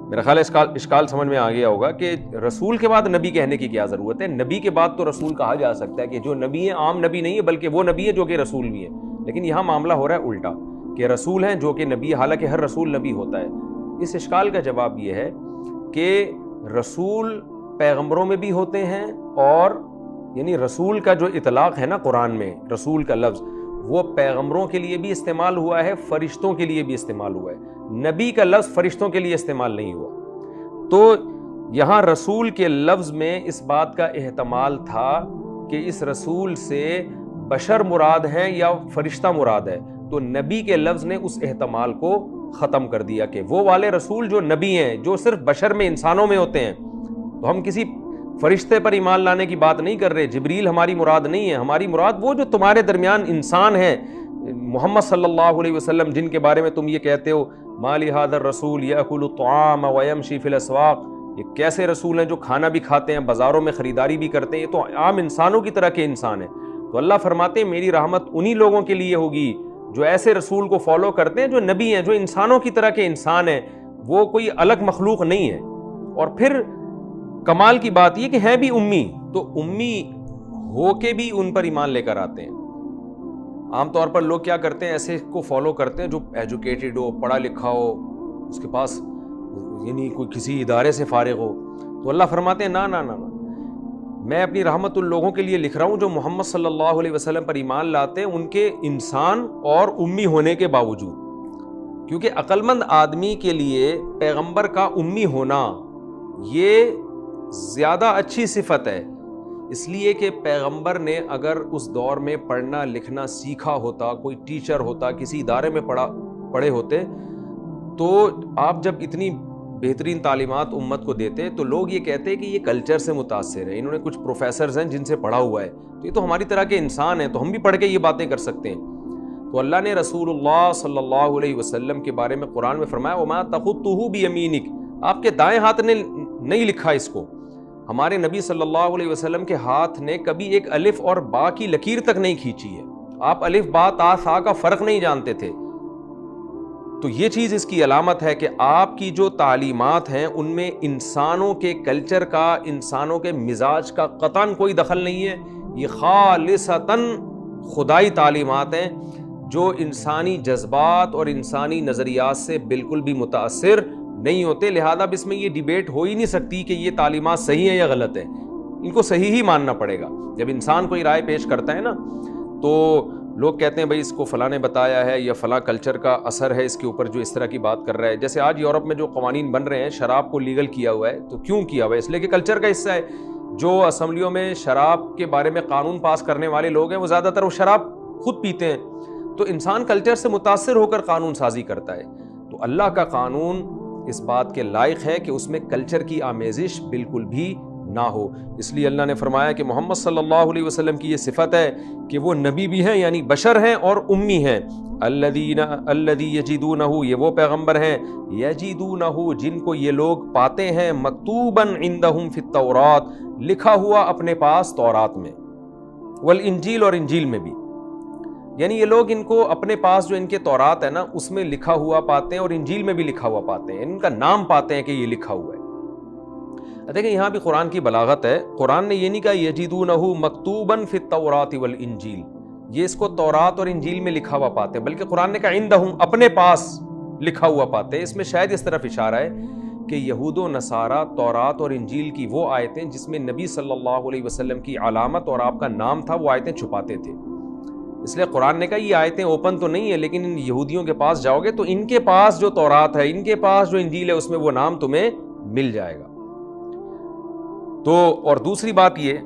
میرا خیال ہے اشکال سمجھ میں آ گیا ہوگا کہ رسول کے بعد نبی کہنے کی کیا ضرورت ہے، نبی کے بعد تو رسول کہا جا سکتا ہے کہ جو نبی ہیں عام نبی نہیں ہے بلکہ وہ نبی ہے جو کہ رسول بھی ہیں۔ لیکن یہاں معاملہ ہو رہا ہے الٹا کہ رسول ہیں جو کہ نبی، حالانکہ ہر رسول نبی ہوتا ہے۔ اس اشکال کا جواب یہ ہے کہ رسول پیغمبروں میں بھی ہوتے ہیں، اور یعنی رسول کا جو اطلاق ہے نا قرآن میں، رسول کا لفظ وہ پیغمبروں کے لیے بھی استعمال ہوا ہے، فرشتوں کے لیے بھی استعمال ہوا ہے، نبی کا لفظ فرشتوں کے لیے استعمال نہیں ہوا۔ تو یہاں رسول کے لفظ میں اس بات کا احتمال تھا کہ اس رسول سے بشر مراد ہے یا فرشتہ مراد ہے، تو نبی کے لفظ نے اس احتمال کو ختم کر دیا کہ وہ والے رسول جو نبی ہیں، جو صرف بشر میں، انسانوں میں ہوتے ہیں۔ تو ہم کسی فرشتے پر ایمان لانے کی بات نہیں کر رہے، جبریل ہماری مراد نہیں ہے، ہماری مراد وہ جو تمہارے درمیان انسان ہیں، محمد صلی اللہ علیہ وسلم، جن کے بارے میں تم یہ کہتے ہو ما لہذا الرسول یأکل الطعام ویمشی فی الاسواق، یہ کیسے رسول ہیں جو کھانا بھی کھاتے ہیں، بازاروں میں خریداری بھی کرتے ہیں، یہ تو عام انسانوں کی طرح کے انسان ہیں۔ تو اللہ فرماتے ہیں میری رحمت انہی لوگوں کے لیے ہوگی جو ایسے رسول کو فالو کرتے ہیں جو نبی ہیں، جو انسانوں کی طرح کے انسان ہیں، وہ کوئی الگ مخلوق نہیں ہے۔ اور پھر کمال کی بات یہ کہ ہیں بھی امی، تو امی ہو کے بھی ان پر ایمان لے کر آتے ہیں۔ عام طور پر لوگ کیا کرتے ہیں، ایسے کو فالو کرتے ہیں جو ایجوکیٹڈ ہو، پڑھا لکھا ہو، اس کے پاس یعنی کوئی کسی ادارے سے فارغ ہو۔ تو اللہ فرماتے ہیں نا نا نا نا، میں اپنی رحمت ان لوگوں کے لیے لکھ رہا ہوں جو محمد صلی اللہ علیہ وسلم پر ایمان لاتے ہیں، ان کے انسان اور امی ہونے کے باوجود۔ کیونکہ عقل مند آدمی کے لیے پیغمبر کا امی ہونا یہ زیادہ اچھی صفت ہے، اس لیے کہ پیغمبر نے اگر اس دور میں پڑھنا لکھنا سیکھا ہوتا، کوئی ٹیچر ہوتا، کسی ادارے میں پڑھے ہوتے، تو آپ جب اتنی بہترین تعلیمات امت کو دیتے تو لوگ یہ کہتے ہیں کہ یہ کلچر سے متاثر ہے، انہوں نے کچھ پروفیسرز ہیں جن سے پڑھا ہوا ہے، تو یہ تو ہماری طرح کے انسان ہیں، تو ہم بھی پڑھ کے یہ باتیں کر سکتے ہیں۔ تو اللہ نے رسول اللہ صلی اللہ علیہ وسلم کے بارے میں قرآن میں فرمایا وَمَا تَخُطُّهُ بِيَمِينِكَ، آپ کے دائیں ہاتھ نے نہیں لکھا اس کو۔ ہمارے نبی صلی اللہ علیہ وسلم کے ہاتھ نے کبھی ایک الف اور با کی لکیر تک نہیں کھینچی ہے، آپ الف با تا سا کا فرق نہیں جانتے تھے۔ تو یہ چیز اس کی علامت ہے کہ آپ کی جو تعلیمات ہیں ان میں انسانوں کے کلچر کا، انسانوں کے مزاج کا قطعاً کوئی دخل نہیں ہے، یہ خالصتاً خدائی تعلیمات ہیں جو انسانی جذبات اور انسانی نظریات سے بالکل بھی متاثر نہیں ہوتے۔ لہذا اب اس میں یہ ڈیبیٹ ہو ہی نہیں سکتی کہ یہ تعلیمات صحیح ہیں یا غلط ہیں، ان کو صحیح ہی ماننا پڑے گا۔ جب انسان کوئی رائے پیش کرتا ہے نا تو لوگ کہتے ہیں بھائی اس کو فلاں نے بتایا ہے یا فلاں کلچر کا اثر ہے اس کے اوپر جو اس طرح کی بات کر رہا ہے۔ جیسے آج یورپ میں جو قوانین بن رہے ہیں، شراب کو لیگل کیا ہوا ہے، تو کیوں کیا ہوا ہے؟ اس لیے کہ کلچر کا حصہ ہے۔ جو اسمبلیوں میں شراب کے بارے میں قانون پاس کرنے والے لوگ ہیں وہ زیادہ تر وہ شراب خود پیتے ہیں، تو انسان کلچر سے متاثر ہو کر قانون سازی کرتا ہے۔ تو اللہ کا قانون اس بات کے لائق ہے کہ اس میں کلچر کی آمیزش بالکل بھی نہ ہو۔ اس لیے اللہ نے فرمایا کہ محمد صلی اللہ علیہ وسلم کی یہ صفت ہے کہ وہ نبی بھی ہیں، یعنی بشر ہیں اور امی ہیں۔ الذی یجدونہ، یہ وہ پیغمبر ہیں، یجدونہ جن کو یہ لوگ پاتے ہیں، مکتوباً عندہم فی التورات، لکھا ہوا اپنے پاس تورات میں، والانجیل، اور انجیل میں بھی، یعنی یہ لوگ ان کو اپنے پاس جو ان کے تورات ہے نا اس میں لکھا ہوا پاتے ہیں اور انجیل میں بھی لکھا ہوا پاتے ہیں، ان کا نام پاتے ہیں کہ یہ لکھا ہوا ہے۔ دیکھیں یہاں بھی قرآن کی بلاغت ہے، قرآن نے یہ نہیں کہا یجدونہ مکتوباً فی التورات والانجیل، یہ اس کو تورات اور انجیل میں لکھا ہوا پاتے ہیں، بلکہ قرآن نے کہا عندہم، اپنے پاس لکھا ہوا پاتے ہیں۔ اس میں شاید اس طرف اشارہ ہے کہ یہود و نصارہ تورات اور انجیل کی وہ آیتیں جس میں نبی صلی اللہ علیہ وسلم کی علامت اور آپ کا نام تھا، وہ آیتیں چھپاتے تھے۔ اس لیے قرآن نے کہا یہ آیتیں اوپن تو نہیں ہے، لیکن ان یہودیوں کے پاس جاؤ گے تو ان کے پاس جو تورات ہے، ان کے پاس جو انجیل ہے، اس میں وہ نام تمہیں مل جائے گا۔ تو اور دوسری بات یہ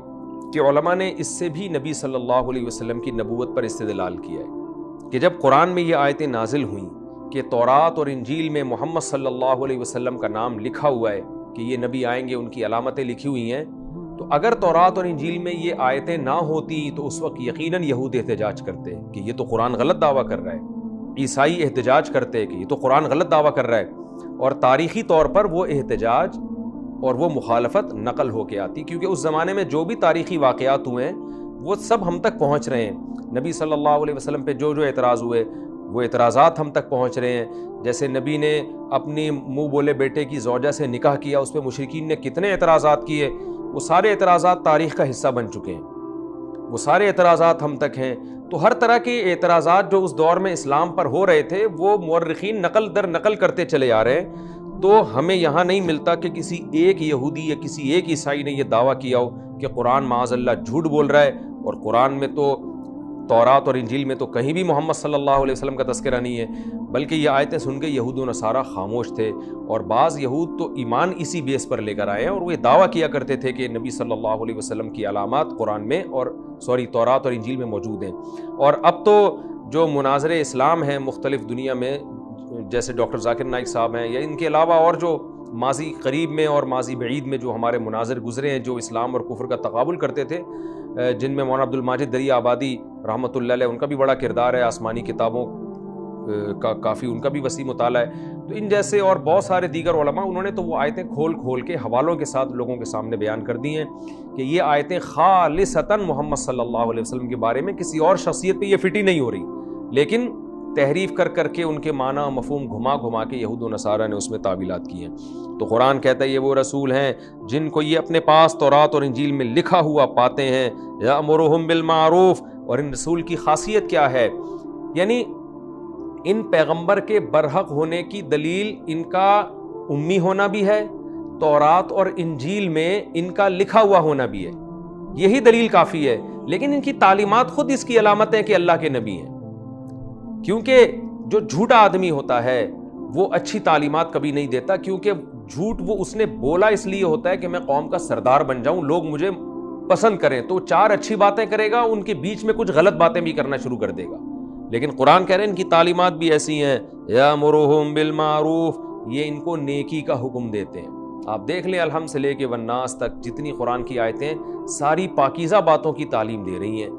کہ علماء نے اس سے بھی نبی صلی اللہ علیہ وسلم کی نبوت پر استدلال کیا ہے کہ جب قرآن میں یہ آیتیں نازل ہوئیں کہ تورات اور انجیل میں محمد صلی اللہ علیہ وسلم کا نام لکھا ہوا ہے کہ یہ نبی آئیں گے، ان کی علامتیں لکھی ہوئی ہیں، تو اگر تورات اور انجیل میں یہ آیتیں نہ ہوتی تو اس وقت یقیناً یہود احتجاج کرتے کہ یہ تو قرآن غلط دعویٰ کر رہا ہے، عیسائی احتجاج کرتے کہ یہ تو قرآن غلط دعویٰ کر رہا ہے، اور تاریخی طور پر وہ احتجاج اور وہ مخالفت نقل ہو کے آتی، کیونکہ اس زمانے میں جو بھی تاریخی واقعات ہوئے ہیں وہ سب ہم تک پہنچ رہے ہیں۔ نبی صلی اللہ علیہ وسلم پہ جو اعتراض ہوئے وہ اعتراضات ہم تک پہنچ رہے ہیں۔ جیسے نبی نے اپنی منہ بولے بیٹے کی زوجہ سے نکاح کیا، اس پہ مشرکین نے کتنے اعتراضات کیے، وہ سارے اعتراضات تاریخ کا حصہ بن چکے ہیں، وہ سارے اعتراضات ہم تک ہیں۔ تو ہر طرح کے اعتراضات جو اس دور میں اسلام پر ہو رہے تھے وہ مورخین نقل در نقل کرتے چلے آ رہے ہیں۔ تو ہمیں یہاں نہیں ملتا کہ کسی ایک یہودی یا کسی ایک عیسائی نے یہ دعویٰ کیا ہو کہ قرآن معاذ اللہ جھوٹ بول رہا ہے، اور قرآن میں تو تورات اور انجیل میں تو کہیں بھی محمد صلی اللہ علیہ وسلم کا تذکرہ نہیں ہے، بلکہ یہ آیتیں سن کے یہود و نصارہ خاموش تھے، اور بعض یہود تو ایمان اسی بیس پر لے کر آئے ہیں، اور وہ یہ دعویٰ کیا کرتے تھے کہ نبی صلی اللہ علیہ وسلم کی علامات قرآن میں تورات اور انجیل میں موجود ہیں۔ اور اب تو جو مناظر اسلام ہیں مختلف دنیا میں، جیسے ڈاکٹر ذاکر نائک صاحب ہیں، یا ان کے علاوہ اور جو ماضی قریب میں اور ماضی بعید میں جو ہمارے مناظر گزرے ہیں جو اسلام اور کفر کا تقابل کرتے تھے، جن میں مولانا عبدالماجد دریا آبادی رحمۃ اللہ علیہ، ان کا بھی بڑا کردار ہے، آسمانی کتابوں کا کافی ان کا بھی وسیع مطالعہ ہے۔ تو ان جیسے اور بہت سارے دیگر علماء، انہوں نے تو وہ آیتیں کھول کھول کے حوالوں کے ساتھ لوگوں کے سامنے بیان کر دی ہیں کہ یہ آیتیں خالصتاً محمد صلی اللہ علیہ وسلم کے بارے میں کسی اور شخصیت پہ یہ فٹ ہی نہیں ہو رہی، لیکن تحریف کر کر کے ان کے معنی مفہوم گھما گھما کے یہود و نصارہ نے اس میں تعویلات کی ہیں۔ تو قرآن کہتا ہے یہ وہ رسول ہیں جن کو یہ اپنے پاس تورات اور انجیل میں لکھا ہوا پاتے ہیں، یأمرہم بالمعروف، اور ان رسول کی خاصیت کیا ہے، یعنی ان پیغمبر کے برحق ہونے کی دلیل ان کا امی ہونا بھی ہے، تورات اور انجیل میں ان کا لکھا ہوا ہونا بھی ہے، یہی دلیل کافی ہے۔ لیکن ان کی تعلیمات خود اس کی علامت ہیں کہ اللہ کے نبی ہیں، کیونکہ جو جھوٹا آدمی ہوتا ہے وہ اچھی تعلیمات کبھی نہیں دیتا، کیونکہ جھوٹ وہ اس نے بولا اس لیے ہوتا ہے کہ میں قوم کا سردار بن جاؤں، لوگ مجھے پسند کریں، تو چار اچھی باتیں کرے گا، ان کے بیچ میں کچھ غلط باتیں بھی کرنا شروع کر دے گا۔ لیکن قرآن کہہ رہے ہیں ان کی تعلیمات بھی ایسی ہیں، یأمرہم بالمعروف، یہ ان کو نیکی کا حکم دیتے ہیں۔ آپ دیکھ لیں الحمد سے لے کے والناس تک جتنی قرآن کی آیتیں ساری پاکیزہ باتوں کی تعلیم دے رہی ہیں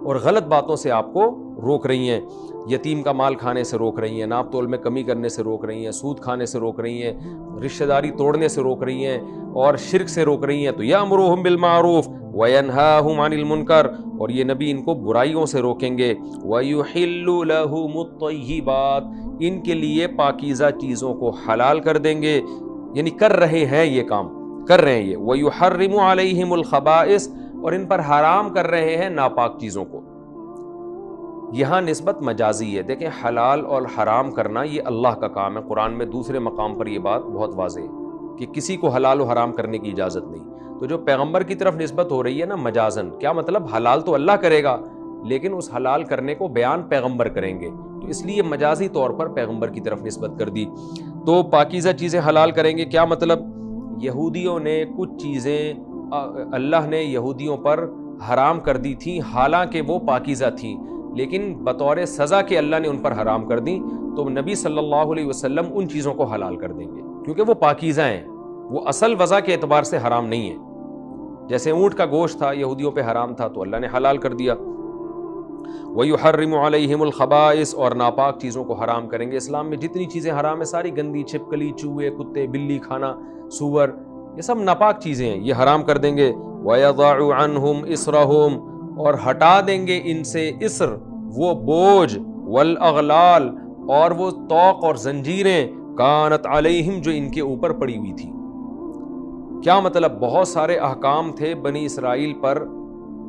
اور غلط باتوں سے آپ کو روک رہی ہیں۔ یتیم کا مال کھانے سے روک رہی ہیں، ناپ تول میں کمی کرنے سے روک رہی ہیں، سود کھانے سے روک رہی ہیں، رشتہ داری توڑنے سے روک رہی ہیں، اور شرک سے روک رہی ہیں۔ تو یأمرہم بالمعروف وینہاہم عن المنکر، اور یہ نبی ان کو برائیوں سے روکیں گے، ویحل لہم الطیبات، ان کے لیے پاکیزہ چیزوں کو حلال کر دیں گے، یعنی کر رہے ہیں، یہ کام کر رہے ہیں یہ، ویحرم علیہم الخبائث، اور ان پر حرام کر رہے ہیں ناپاک چیزوں کو۔ یہاں نسبت مجازی ہے، دیکھیں حلال اور حرام کرنا یہ اللہ کا کام ہے، قرآن میں دوسرے مقام پر یہ بات بہت واضح ہے کہ کسی کو حلال و حرام کرنے کی اجازت نہیں۔ تو جو پیغمبر کی طرف نسبت ہو رہی ہے نا مجازن، کیا مطلب حلال تو اللہ کرے گا لیکن اس حلال کرنے کو بیان پیغمبر کریں گے، تو اس لیے مجازی طور پر پیغمبر کی طرف نسبت کر دی۔ تو پاکیزہ چیزیں حلال کریں گے، کیا مطلب؟ یہودیوں نے کچھ چیزیں اللہ نے یہودیوں پر حرام کر دی تھیں، حالانکہ وہ پاکیزہ تھیں، لیکن بطور سزا کے اللہ نے ان پر حرام کر دیں، تو نبی صلی اللہ علیہ وسلم ان چیزوں کو حلال کر دیں گے کیونکہ وہ پاکیزہ ہیں، وہ اصل وضع کے اعتبار سے حرام نہیں ہیں۔ جیسے اونٹ کا گوشت تھا یہودیوں پہ حرام تھا تو اللہ نے حلال کر دیا۔ وَيُحَرِّمُ عَلَيْهِمُ الْخَبَائِثَ، اور ناپاک چیزوں کو حرام کریں گے۔ اسلام میں جتنی چیزیں حرام ہیں ساری گندی، چھپکلی، چوہے، کتے، بلی کھانا، سور، یہ سب ناپاک چیزیں ہیں، یہ حرام کر دیں گے۔ وَيَضَعُ عَنْهُمْ إِصْرَهُمْ، اور ہٹا دیں گے ان سے اصر، وہ بوجھ، والاغلال، اور وہ طوق اور زنجیریں، کانت علیہم، جو ان کے اوپر پڑی ہوئی تھی۔ کیا مطلب؟ بہت سارے احکام تھے بنی اسرائیل پر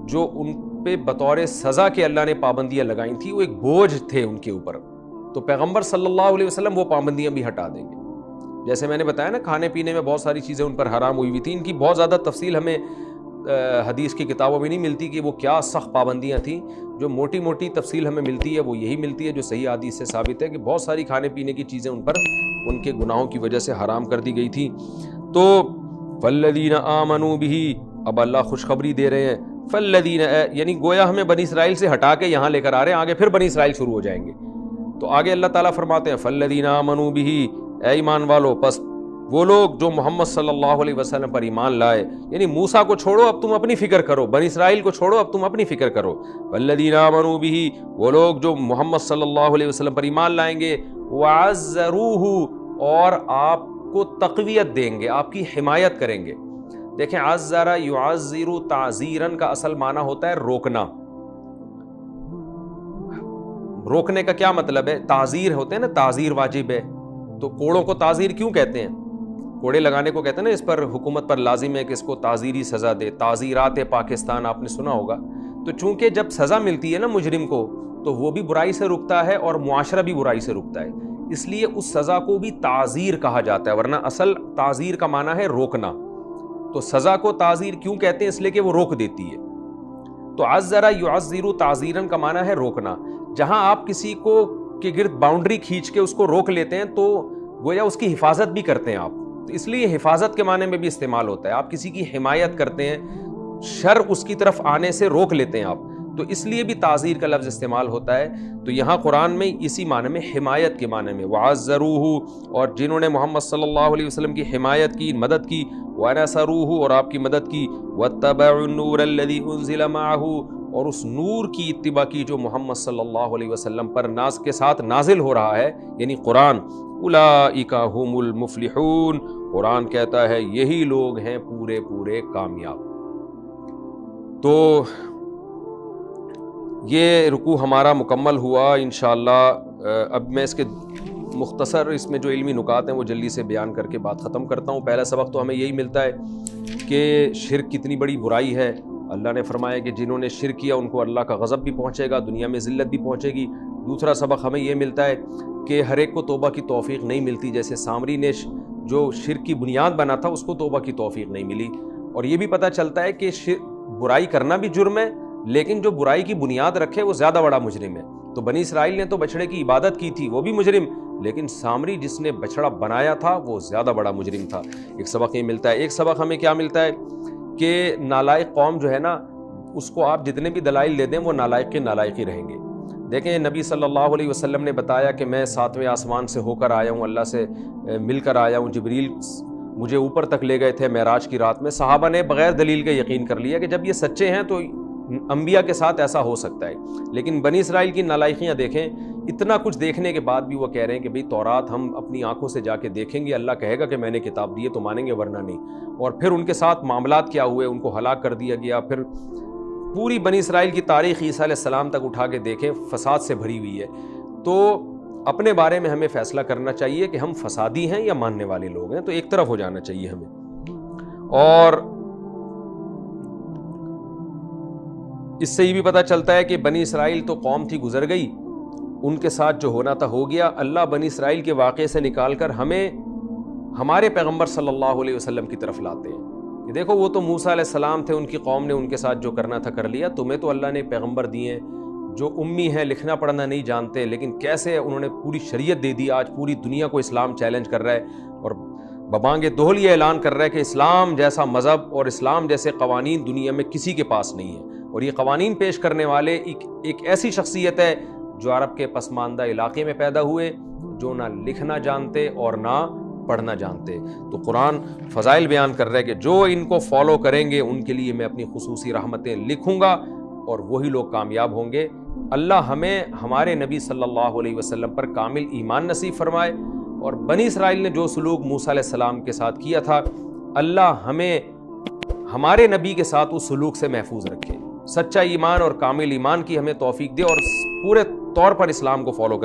جو ان پہ بطور سزا کے اللہ نے پابندیاں لگائی تھیں، وہ ایک بوجھ تھے ان کے اوپر، تو پیغمبر صلی اللہ علیہ وسلم وہ پابندیاں بھی ہٹا دیں گے۔ جیسے میں نے بتایا نا، کھانے پینے میں بہت ساری چیزیں ان پر حرام ہوئی ہوئی تھیں، ان کی بہت زیادہ تفصیل ہمیں حدیث کی کتابوں میں نہیں ملتی کہ وہ کیا سخت پابندیاں تھیں۔ جو موٹی موٹی تفصیل ہمیں ملتی ہے وہ یہی ملتی ہے جو صحیح حدیث سے ثابت ہے کہ بہت ساری کھانے پینے کی چیزیں ان پر ان کے گناہوں کی وجہ سے حرام کر دی گئی تھی۔ تو فالذین آمنوا بہ، اب اللہ خوشخبری دے رہے ہیں، فالذین، یعنی گویا ہمیں بنی اسرائیل سے ہٹا کے یہاں لے کر آ رہے ہیں، آگے پھر بنی اسرائیل شروع ہو جائیں گے۔ تو آگے اللہ تعالیٰ فرماتے ہیں فالذین آمنوا بہ، اے ایمان والو، پس وہ لوگ جو محمد صلی اللہ علیہ وسلم پر ایمان لائے، یعنی موسیٰ کو چھوڑو اب تم اپنی فکر کرو، بنی اسرائیل کو چھوڑو اب تم اپنی فکر کرو۔ والذین آمنوا بہ، وہ لوگ جو محمد صلی اللہ علیہ وسلم پر ایمان لائیں گے، وعزروہ، اور آپ کو تقویت دیں گے، آپ کی حمایت کریں گے۔ دیکھیں، عزر یعزر تعزیرن کا اصل معنی ہوتا ہے روکنا۔ روکنے کا کیا مطلب ہے؟ تعزیر ہوتے ہیں نا، تعزیر واجب ہے، تو کوڑوں کو تعزیر کیوں کہتے ہیں؟ کوڑے لگانے کو کہتے ہیں نا، اس پر حکومت پر لازم ہے کہ اس کو تعزیری سزا دے، تعزیرات پاکستان آپ نے سنا ہوگا۔ تو چونکہ جب سزا ملتی ہے نا مجرم کو، تو وہ بھی برائی سے رکتا ہے اور معاشرہ بھی برائی سے رکتا ہے، اس لیے اس سزا کو بھی تعزیر کہا جاتا ہے، ورنہ اصل تعزیر کا معنی ہے روکنا۔ تو سزا کو تعزیر کیوں کہتے ہیں؟ اس لیے کہ وہ روک دیتی ہے۔ تو عزر یعزر تعزیرن کا معنی ہے روکنا۔ جہاں آپ کسی کو کے گرد باؤنڈری کھینچ کے اس کو روک لیتے ہیں تو گویا اس کی حفاظت بھی کرتے ہیں آپ، تو اس لیے حفاظت کے معنی میں بھی استعمال ہوتا ہے، آپ کسی کی حمایت کرتے ہیں، شر اس کی طرف آنے سے روک لیتے ہیں آپ، تو اس لیے بھی تعزیر کا لفظ استعمال ہوتا ہے۔ تو یہاں قرآن میں اسی معنی میں، حمایت کے معنی میں، وعزروہ، اور جنہوں نے محمد صلی اللہ علیہ وسلم کی حمایت کی، مدد کی، ونصروہ، اور آپ کی مدد کی، واتبعوا النور الذی انزل معہ، اور اس نور کی اتباع کی جو محمد صلی اللہ علیہ وسلم پر ناز کے ساتھ نازل ہو رہا ہے، یعنی قرآن، اولئک ھم المفلحون، قرآن کہتا ہے یہی لوگ ہیں پورے پورے کامیاب۔ تو یہ رکوع ہمارا مکمل ہوا انشاءاللہ۔ اب میں اس کے مختصر اس میں جو علمی نکات ہیں وہ جلدی سے بیان کر کے بات ختم کرتا ہوں۔ پہلا سبق تو ہمیں یہی ملتا ہے کہ شرک کتنی بڑی برائی ہے۔ اللہ نے فرمایا کہ جنہوں نے شرک کیا ان کو اللہ کا غضب بھی پہنچے گا، دنیا میں ذلت بھی پہنچے گی۔ دوسرا سبق ہمیں یہ ملتا ہے کہ ہر ایک کو توبہ کی توفیق نہیں ملتی، جیسے سامری نے جو شرک کی بنیاد بنا تھا اس کو توبہ کی توفیق نہیں ملی۔ اور یہ بھی پتہ چلتا ہے کہ برائی کرنا بھی جرم ہے، لیکن جو برائی کی بنیاد رکھے وہ زیادہ بڑا مجرم ہے۔ تو بنی اسرائیل نے تو بچڑے کی عبادت کی تھی، وہ بھی مجرم، لیکن سامری جس نے بچڑا بنایا تھا وہ زیادہ بڑا مجرم تھا۔ ایک سبق یہ ملتا ہے۔ ایک سبق ہمیں کیا ملتا ہے کہ نالائق قوم جو ہے نا، اس کو آپ جتنے بھی دلائل دے دیں وہ نالائق کے نالائق ہی رہیں گے۔ دیکھیں، نبی صلی اللہ علیہ وسلم نے بتایا کہ میں 7ویں آسمان سے ہو کر آیا ہوں، اللہ سے مل کر آیا ہوں، جبریل مجھے اوپر تک لے گئے تھے معراج کی رات میں۔ صحابہ نے بغیر دلیل کے یقین کر لیا کہ جب یہ سچے ہیں تو انبیاء کے ساتھ ایسا ہو سکتا ہے۔ لیکن بنی اسرائیل کی نالائقیاں دیکھیں، اتنا کچھ دیکھنے کے بعد بھی وہ کہہ رہے ہیں کہ بھئی تورات ہم اپنی آنکھوں سے جا کے دیکھیں گے، اللہ کہے گا کہ میں نے کتاب دی ہے تو مانیں گے ورنہ نہیں۔ اور پھر ان کے ساتھ معاملات کیا ہوئے، ان کو ہلاک کر دیا گیا۔ پھر پوری بنی اسرائیل کی تاریخ عیسیٰ علیہ السلام تک اٹھا کے دیکھیں، فساد سے بھری ہوئی ہے۔ تو اپنے بارے میں ہمیں فیصلہ کرنا چاہیے کہ ہم فسادی ہیں یا ماننے والے لوگ ہیں، تو ایک طرف ہو جانا چاہیے ہمیں۔ اور اس سے یہ بھی پتہ چلتا ہے کہ بنی اسرائیل تو قوم تھی، گزر گئی، ان کے ساتھ جو ہونا تھا ہو گیا۔ اللہ بنی اسرائیل کے واقعے سے نکال کر ہمیں ہمارے پیغمبر صلی اللہ علیہ وسلم کی طرف لاتے ہیں کہ دیکھو وہ تو موسیٰ علیہ السلام تھے، ان کی قوم نے ان کے ساتھ جو کرنا تھا کر لیا، تمہیں تو اللہ نے پیغمبر دیے ہیں جو امی ہیں، لکھنا پڑھنا نہیں جانتے، لیکن کیسے انہوں نے پوری شریعت دے دی۔ آج پوری دنیا کو اسلام چیلنج کر رہا ہے اور ببانگ دہل یہ اعلان کر رہا ہے کہ اسلام جیسا مذہب اور اسلام جیسے قوانین دنیا میں کسی کے پاس نہیں ہے۔ اور یہ قوانین پیش کرنے والے ایک ایسی شخصیت ہے جو عرب کے پسماندہ علاقے میں پیدا ہوئے، جو نہ لکھنا جانتے اور نہ پڑھنا جانتے۔ تو قرآن فضائل بیان کر رہا ہے کہ جو ان کو فالو کریں گے ان کے لیے میں اپنی خصوصی رحمتیں لکھوں گا اور وہی لوگ کامیاب ہوں گے۔ اللہ ہمیں ہمارے نبی صلی اللہ علیہ وسلم پر کامل ایمان نصیب فرمائے، اور بنی اسرائیل نے جو سلوک موسیٰ علیہ السلام کے ساتھ کیا تھا، اللہ ہمیں ہمارے نبی کے ساتھ اس سلوک سے محفوظ رکھے۔ سچا ایمان اور کامل ایمان کی ہمیں توفیق دے اور پورے طور پر اسلام کو فالو کرنے